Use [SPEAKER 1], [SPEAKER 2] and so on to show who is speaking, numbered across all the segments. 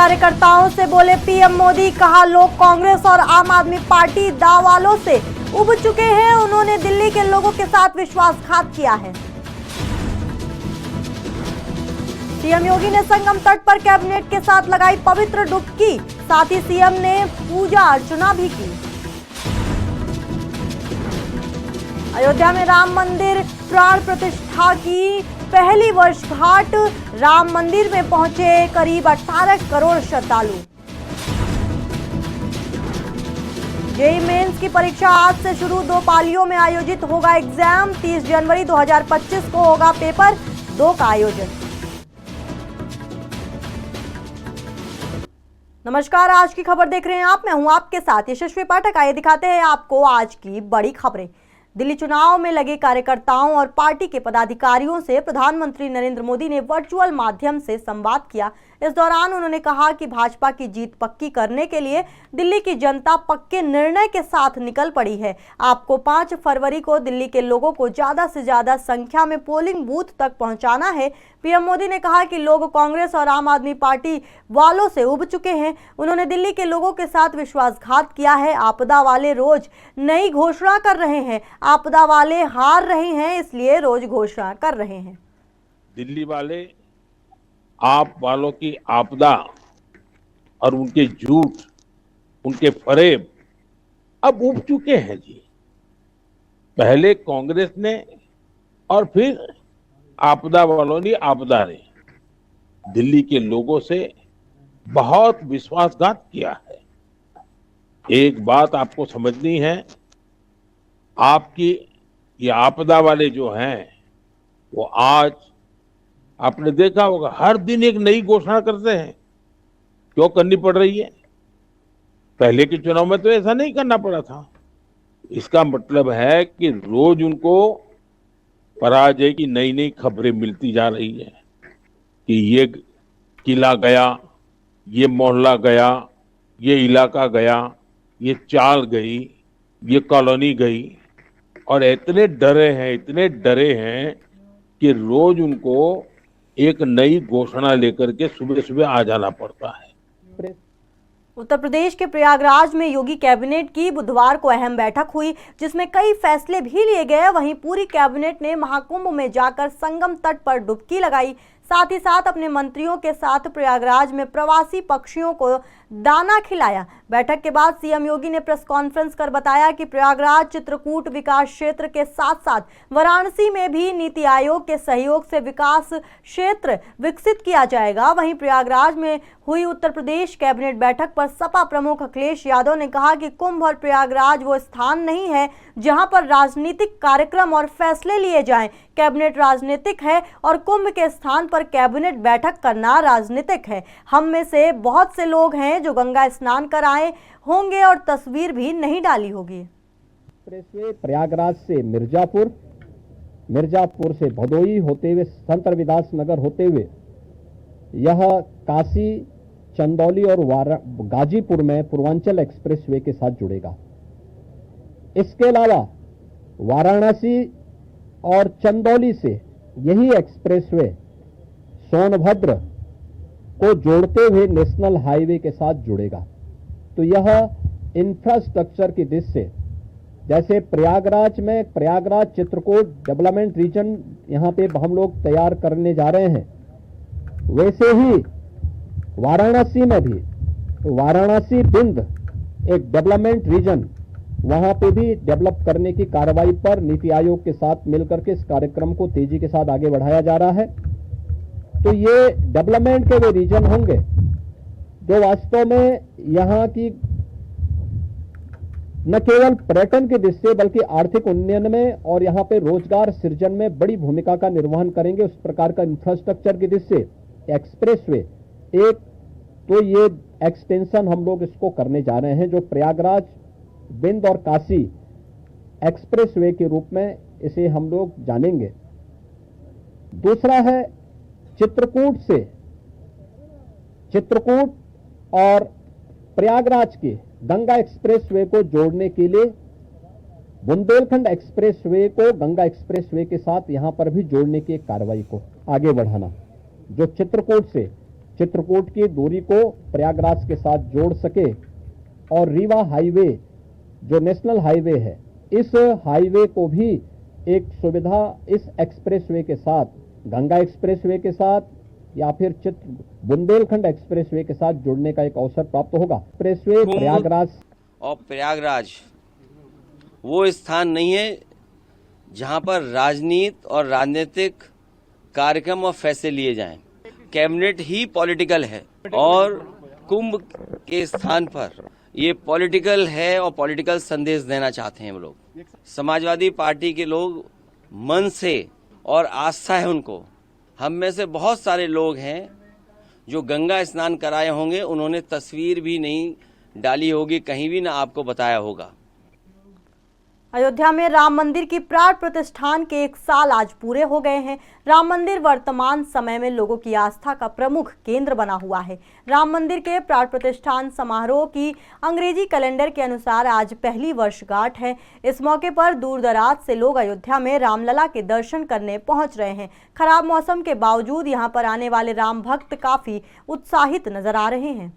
[SPEAKER 1] कार्यकर्ताओं से बोले पीएम मोदी, कहा लोग कांग्रेस और आम आदमी पार्टी दावालों से उब चुके हैं। उन्होंने दिल्ली के लोगों के साथ विश्वासघात किया है। सीएम योगी ने संगम तट पर कैबिनेट के साथ लगाई पवित्र डुबकी, साथ ही सीएम ने पूजा अर्चना भी की। अयोध्या में राम मंदिर प्राण प्रतिष्ठा की पहली वर्षगांठ, राम मंदिर में पहुंचे करीब 18 करोड़ श्रद्धालु। जेईई मेंस की परीक्षा आज से शुरू, 2 पालियों में आयोजित होगा एग्जाम। 30 जनवरी 2025 को होगा पेपर 2 का आयोजन। नमस्कार, आज की खबर देख रहे हैं आप। मैं हूं आपके साथ यशस्वी पाठक। आइए दिखाते हैं आपको आज की बड़ी खबरें। दिल्ली चुनाव में लगे कार्यकर्ताओं और पार्टी के पदाधिकारियों से प्रधानमंत्री नरेंद्र मोदी ने वर्चुअल माध्यम से संवाद किया। इस दौरान उन्होंने कहा कि भाजपा की जीत पक्की करने के लिए दिल्ली की जनता पक्के निर्णय के साथ निकल पड़ी है। आपको 5 फरवरी को दिल्ली के लोगों को ज्यादा से ज्यादा संख्या में पोलिंग बूथ तक पहुंचाना है। पीएम मोदी ने कहा कि लोग कांग्रेस और आम आदमी पार्टी वालों से उब चुके हैं। उन्होंने दिल्ली के लोगों के साथ विश्वासघात किया है। आपदा वाले रोज नई घोषणा कर रहे हैं, आपदा वाले हार रहे हैं, इसलिए रोज घोषणा कर रहे हैं।
[SPEAKER 2] दिल्ली वाले आप वालों की आपदा और उनके झूठ, उनके फरेब अब उब चुके हैं जी। पहले कांग्रेस ने और फिर आपदा वालों ने आपदा ने दिल्ली के लोगों से बहुत विश्वासघात किया है। एक बात आपको समझनी है, आपकी ये आपदा वाले जो हैं वो आज आपने देखा होगा हर दिन एक नई घोषणा करते हैं। क्यों करनी पड़ रही है? पहले के चुनाव में तो ऐसा नहीं करना पड़ा था। इसका मतलब है कि रोज उनको पराजय की नई नई खबरें मिलती जा रही है कि ये किला गया, ये मोहल्ला गया, ये इलाका गया, ये चाल गई, ये कॉलोनी गई, और इतने डरे हैं कि रोज उनको एक नई घोषणा लेकर के सुबह सुबह आ जाना पड़ता है।
[SPEAKER 1] उत्तर प्रदेश के प्रयागराज में योगी कैबिनेट की बुधवार को अहम बैठक हुई, जिसमें कई फैसले भी लिए गए। वहीं पूरी कैबिनेट ने महाकुंभ में जाकर संगम तट पर डुबकी लगाई। साथ ही साथ अपने मंत्रियों के साथ प्रयागराज में प्रवासी पक्षियों को दाना खिलाया। बैठक के बाद सीएम योगी ने प्रेस कॉन्फ्रेंस कर बताया कि प्रयागराज चित्रकूट विकास क्षेत्र के साथ साथ वाराणसी में भी नीति आयोग के सहयोग से विकास क्षेत्र विकसित किया जाएगा। वहीं प्रयागराज में हुई उत्तर प्रदेश कैबिनेट बैठक पर सपा प्रमुख अखिलेश यादव ने कहा कि कुंभ और प्रयागराज वो स्थान नहीं है जहां पर राजनीतिक कार्यक्रम और फैसले लिए जाएं। कैबिनेट राजनीतिक है और कुंभ के स्थान पर कैबिनेट बैठक करना राजनीतिक है। हम में से बहुत से लोग हैं जो गंगा स्नान कर आए होंगे और तस्वीर भी नहीं डाली होगी।
[SPEAKER 3] प्रयागराज से मिर्जापुर, मिर्जापुर से भदोई होते हुए संत रविदास नगर होते हुए यह काशी, चंदौली और गाजीपुर में पूर्वांचल एक्सप्रेसवे के साथ जुड़ेगा। इसके अलावा वाराणसी और चंदौली से यही एक्सप्रेसवे सोनभद्र को जोड़ते हुए नेशनल हाईवे के साथ जुड़ेगा। तो यह इंफ्रास्ट्रक्चर की दृष्टि से, जैसे प्रयागराज में प्रयागराज चित्रकूट डेवलपमेंट रीजन यहां पे हम लोग तैयार करने जा रहे हैं, वैसे ही वाराणसी में भी वाराणसी बिंद एक डेवलपमेंट रीजन वहां पे भी डेवलप करने की कार्रवाई पर नीति आयोग के साथ मिलकर के इस कार्यक्रम को तेजी के साथ आगे बढ़ाया जा रहा है। तो ये डेवलपमेंट के वे रीजन होंगे जो वास्तव में यहाँ की न केवल पर्यटन की दृष्टि से बल्कि आर्थिक उन्नयन में और यहाँ पे रोजगार सृजन में बड़ी भूमिका का निर्वहन करेंगे। उस प्रकार का इंफ्रास्ट्रक्चर की दृष्टि से एक्सप्रेसवे एक, तो ये एक्सटेंशन हम लोग इसको करने जा रहे हैं जो प्रयागराज, बिंद और काशी एक्सप्रेसवे के रूप में इसे हम लोग जानेंगे। दूसरा है चित्रकूट से, चित्रकूट और प्रयागराज के गंगा एक्सप्रेसवे को जोड़ने के लिए बुंदेलखंड एक्सप्रेसवे को गंगा एक्सप्रेसवे के साथ यहां पर भी जोड़ने की कार्रवाई को आगे बढ़ाना। जो चित्रकूट से चित्रकूट की दूरी को प्रयागराज के साथ जोड़ सके और रीवा हाईवे जो नेशनल हाईवे है, इस हाईवे को भी एक सुविधा इस एक्सप्रेसवे के साथ, गंगा एक्सप्रेसवे के साथ या फिर बुंदेलखंड एक्सप्रेसवे के साथ जुड़ने का एक अवसर प्राप्त होगा। एक्सप्रेसवे प्रयागराज
[SPEAKER 4] और प्रयागराज वो स्थान नहीं है जहां पर राजनीति और राजनीतिक कार्यक्रम और फैसले लिए जाएं। कैबिनेट ही पॉलिटिकल है और कुंभ के स्थान पर ये पॉलिटिकल है और पॉलिटिकल संदेश देना चाहते हैं वो लोग। समाजवादी पार्टी के लोग मन से और आस्था है उनको। हम में से बहुत सारे लोग हैं जो गंगा स्नान कराए होंगे, उन्होंने तस्वीर भी नहीं डाली होगी, कहीं भी ना आपको बताया होगा।
[SPEAKER 1] अयोध्या में राम मंदिर की प्राण प्रतिष्ठान के 1 साल आज पूरे हो गए हैं। राम मंदिर वर्तमान समय में लोगों की आस्था का प्रमुख केंद्र बना हुआ है। राम मंदिर के प्राण प्रतिष्ठान समारोह की अंग्रेजी कैलेंडर के अनुसार आज पहली वर्षगांठ है। इस मौके पर दूर दराज से लोग अयोध्या में रामलला के दर्शन करने पहुंच रहे हैं। खराब मौसम के बावजूद यहां पर आने वाले राम भक्त काफी उत्साहित नजर आ रहे हैं।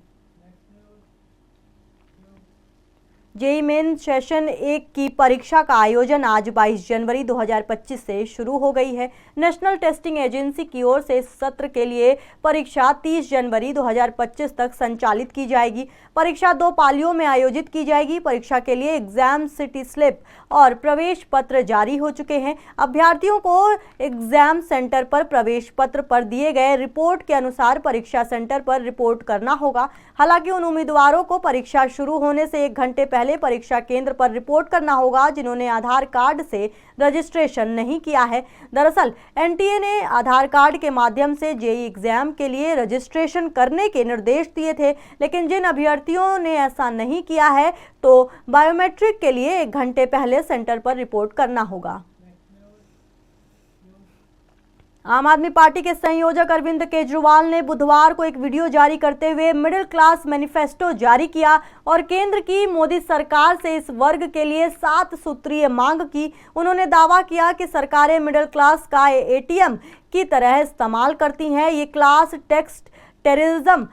[SPEAKER 1] जेईई मेन सेशन 1 की परीक्षा का आयोजन आज 22 जनवरी 2025 से शुरू हो गई है। नेशनल टेस्टिंग एजेंसी की ओर से इस सत्र के लिए परीक्षा 30 जनवरी 2025 तक संचालित की जाएगी। परीक्षा 2 पालियों में आयोजित की जाएगी। परीक्षा के लिए एग्जाम सिटी स्लिप और प्रवेश पत्र जारी हो चुके हैं। अभ्यर्थियों को एग्जाम सेंटर पर प्रवेश पत्र पर दिए गए रिपोर्ट के अनुसार परीक्षा सेंटर पर रिपोर्ट करना होगा। हालांकि उन उम्मीदवारों को परीक्षा शुरू होने से 1 घंटे पहले परीक्षा केंद्र पर रिपोर्ट करना होगा जिन्होंने आधार कार्ड से रजिस्ट्रेशन नहीं किया है। दरअसल एनटीए ने आधार कार्ड के माध्यम से जेईई एग्जाम के लिए रजिस्ट्रेशन करने के निर्देश दिए थे, लेकिन जिन अभ्यर्थियों ने ऐसा नहीं किया है तो बायोमेट्रिक के लिए 1 घंटे पहले सेंटर पर रिपोर्ट करना होगा। आम आदमी पार्टी के संयोजक अरविंद केजरीवाल ने बुधवार को एक वीडियो जारी करते हुए मिडिल क्लास मैनिफेस्टो जारी किया और केंद्र की मोदी सरकार से इस वर्ग के लिए 7 सूत्रीय मांग की। उन्होंने दावा किया कि सरकारें मिडिल क्लास का एटीएम की तरह इस्तेमाल करती हैं। ये क्लास टैक्स टेररिज्म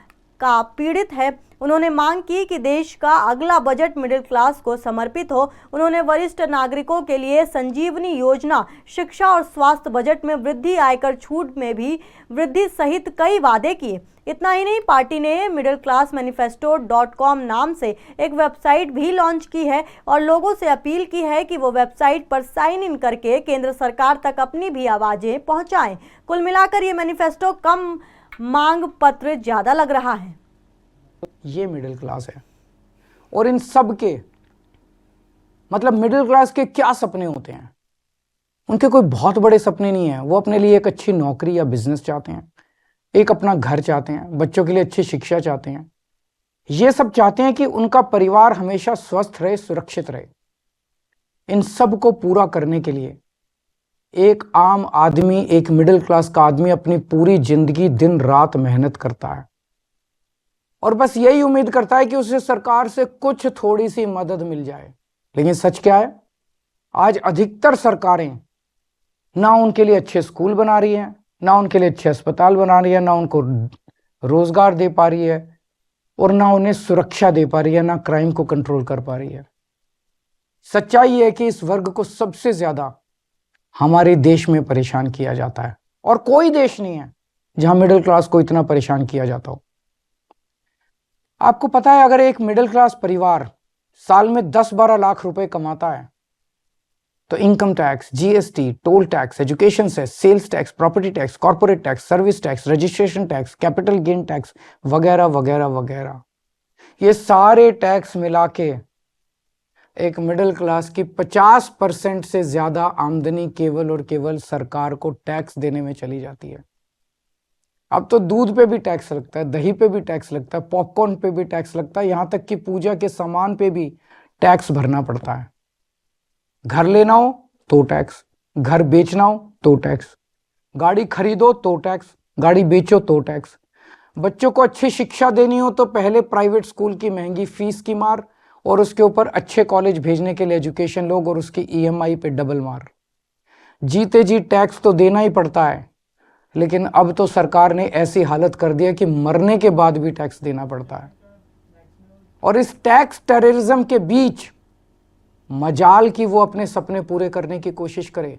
[SPEAKER 1] का पीड़ित है। उन्होंने मांग की कि देश का अगला बजट मिडिल क्लास को समर्पित हो। उन्होंने वरिष्ठ नागरिकों के लिए संजीवनी योजना, शिक्षा और स्वास्थ्य बजट में वृद्धि, आयकर छूट में भी वृद्धि सहित कई वादे किए। इतना ही नहीं, पार्टी ने मिडिल क्लास मैनिफेस्टो.com नाम से एक वेबसाइट भी लॉन्च की है और लोगों से अपील की है कि वो वेबसाइट पर साइन इन करके केंद्र सरकार तक अपनी भी आवाजें पहुंचाएं। कुल मिलाकर ये मैनिफेस्टो कम मांग पत्र ज्यादा लग रहा है।
[SPEAKER 5] ये मिडिल क्लास है और इन सब के मतलब मिडिल क्लास के क्या सपने होते हैं? उनके कोई बहुत बड़े सपने नहीं है। वो अपने लिए एक अच्छी नौकरी या बिजनेस चाहते हैं, एक अपना घर चाहते हैं, बच्चों के लिए अच्छी शिक्षा चाहते हैं। ये सब चाहते हैं कि उनका परिवार हमेशा स्वस्थ रहे, सुरक्षित रहे। इन सब को पूरा करने के लिए एक आम आदमी, एक मिडिल क्लास का आदमी अपनी पूरी जिंदगी दिन रात मेहनत करता है और बस यही उम्मीद करता है कि उसे सरकार से कुछ थोड़ी सी मदद मिल जाए। लेकिन सच क्या है? आज अधिकतर सरकारें ना उनके लिए अच्छे स्कूल बना रही हैं, ना उनके लिए अच्छे अस्पताल बना रही है, ना उनको रोजगार दे पा रही है और ना उन्हें सुरक्षा दे पा रही है, ना क्राइम को कंट्रोल कर पा रही है। सच्चाई है कि इस वर्ग को सबसे ज्यादा हमारे देश में परेशान किया जाता है और कोई देश नहीं है जहां मिडिल क्लास को इतना परेशान किया जाता हो। आपको पता है, अगर एक मिडिल क्लास परिवार साल में 10-12 लाख रुपए कमाता है तो income tax, GST, toll tax, education cess, sales tax, property tax, corporate tax, service tax, registration tax, capital gain tax वगैरह वगैरह वगैरह, ये सारे टैक्स मिला के एक मिडिल क्लास की 50% से ज्यादा आमदनी केवल और केवल सरकार को टैक्स देने में चली जाती है। अब तो दूध पे भी टैक्स लगता है, दही पे भी टैक्स लगता है, पॉपकॉर्न पे भी टैक्स लगता है, यहां तक कि पूजा के सामान पे भी टैक्स भरना पड़ता है। घर लेना हो तो टैक्स, घर बेचना हो तो टैक्स, गाड़ी खरीदो तो टैक्स, गाड़ी बेचो तो टैक्स, बच्चों को अच्छी शिक्षा देनी हो तो पहले प्राइवेट स्कूल की महंगी फीस की मार और उसके ऊपर अच्छे कॉलेज भेजने के लिए एजुकेशन लोग और उसकी ईएमआई पे डबल मार। जीते जी टैक्स तो देना ही पड़ता है, लेकिन अब तो सरकार ने ऐसी हालत कर दी है कि मरने के बाद भी टैक्स देना पड़ता है। और इस टैक्स टेररिज्म के बीच मजाल की वो अपने सपने पूरे करने की कोशिश करे।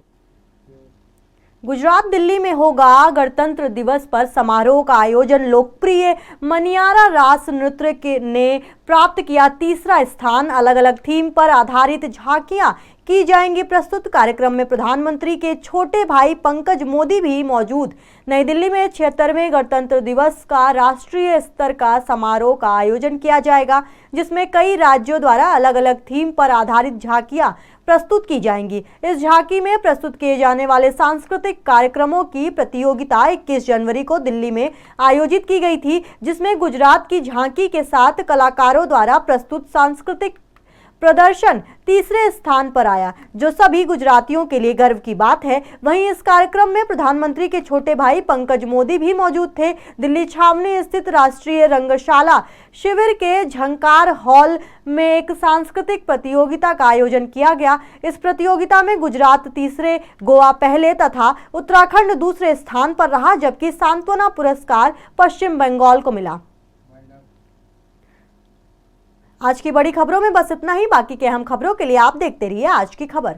[SPEAKER 1] गुजरात दिल्ली में होगा गणतंत्र दिवस पर समारोह का आयोजन। लोकप्रिय मनियारा रास नृत्य ने प्राप्त किया तीसरा स्थान। अलग अलग थीम पर आधारित झांकियां की जाएंगी प्रस्तुत। कार्यक्रम में प्रधानमंत्री के छोटे भाई पंकज मोदी भी मौजूद। नई दिल्ली में 76वें गणतंत्र दिवस का राष्ट्रीय स्तर का समारोह का आयोजन किया जाएगा, जिसमें कई राज्यों द्वारा अलग अलग थीम पर आधारित झांकियां प्रस्तुत की जाएंगी। इस झांकी में प्रस्तुत किए जाने वाले सांस्कृतिक कार्यक्रमों की प्रतियोगिता 21 जनवरी को दिल्ली में आयोजित की गई थी, जिसमें गुजरात की झांकी के साथ कलाकारों द्वारा प्रस्तुत सांस्कृतिक प्रदर्शन तीसरे स्थान पर आया, जो सभी गुजरातियों के लिए गर्व की बात है। वहीं इस कार्यक्रम में प्रधानमंत्री के छोटे भाई पंकज मोदी भी मौजूद थे। दिल्ली छावनी स्थित राष्ट्रीय रंगशाला शिविर के झंकार हॉल में एक सांस्कृतिक प्रतियोगिता का आयोजन किया गया। इस प्रतियोगिता में गुजरात तीसरे, गोवा पहले तथा उत्तराखंड दूसरे स्थान पर रहा, जबकि सांत्वना पुरस्कार पश्चिम बंगाल को मिला। आज की बड़ी खबरों में बस इतना ही। बाकी के अहम खबरों के लिए आप देखते रहिए आज की खबर।